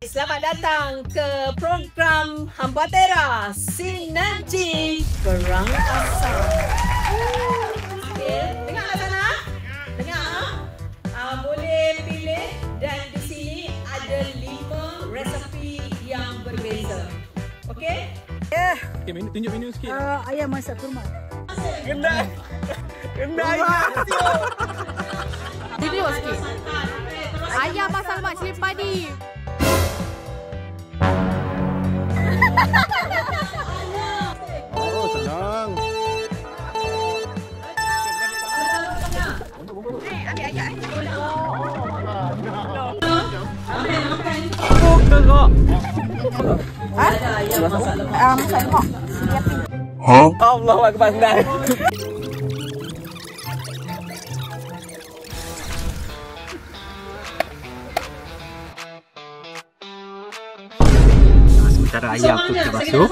Selamat datang ke program Hambatera Sinergi Perang Asam. Okay, dengar sana? Dengar? Boleh pilih dan di sini ada 5 resepi yang berbeza. Okey? Okay, tunjuk menu sikit. Ayam masak kurma. Kendai ayam. Video sikit. Ayam masak lemak cili padi. Oh, senang. Ada ayam masak lemak. Masak lemak. Allahu Akbar. Sementara ayam tu kita basuh,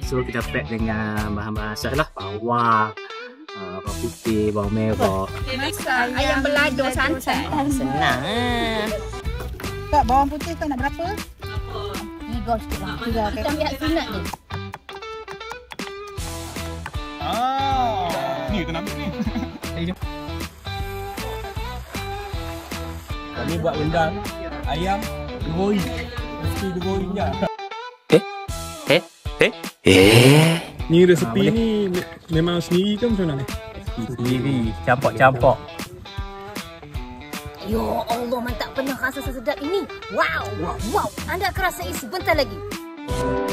so kita pack dengan bahan-bahan asas lah, bawang, bawang putih, bawang merah. Masak ayam belado santan. Senang. Kak, bawang putih kau nak berapa? 3 sikit lah. Kita ambil hak sunat ni. Ni kita nak ambil ni. Kami buat rendang ayam goreng. Mesti goreng je. Ni resepi ni memang sendiri ke macam mana ni? Sendiri, campur-campur. Ya Allah, man tak pernah rasa sesedap ini. Wow. Anda akan rasai sebentar lagi.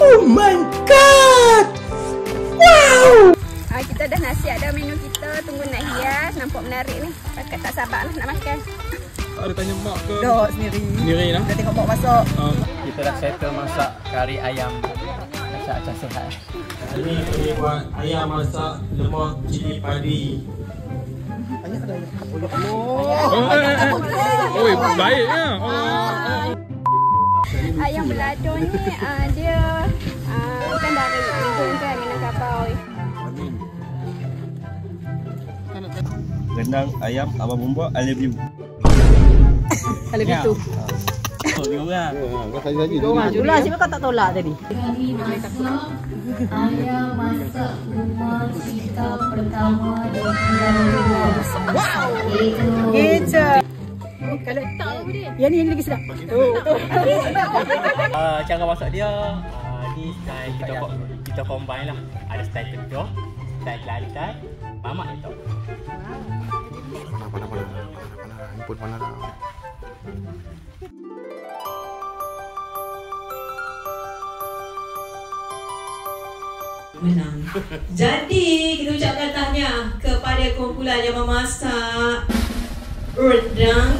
Oh my god! Wow! Kita dah nasi, ada menu kita. Tunggu nak hias. Nampak menarik ni. Kakak tak sabar lah nak makan. Tak ada tanya mak ke? Dah sendiri. Sendiri lah. Dah tengok mak masak. Kita dah settle masak kari ayam acak-acak sihat. Ini kita buat ayam masak lemak cili padi. Oh, baik ya. Ayam belado ni dia kan dari hidung kan Minangkabau. Rendang ayam abang bumbak, I love you. Kalau gitu. Oh, dia orang. Diorang jual siapa kau tak tolak tadi? Ayam masak rumah kita pertama di bulan 2. Wow! Gitu. Kalau tak apa dia? Yang ni lagi sedap. Cara masak dia ni style kita combine lah. Ada style Kedah, style Kelantan, mamak itu. Panah. Input panah dah. Menang. Jadi kita ucapkan tahniah kepada kumpulan yang memasak rendang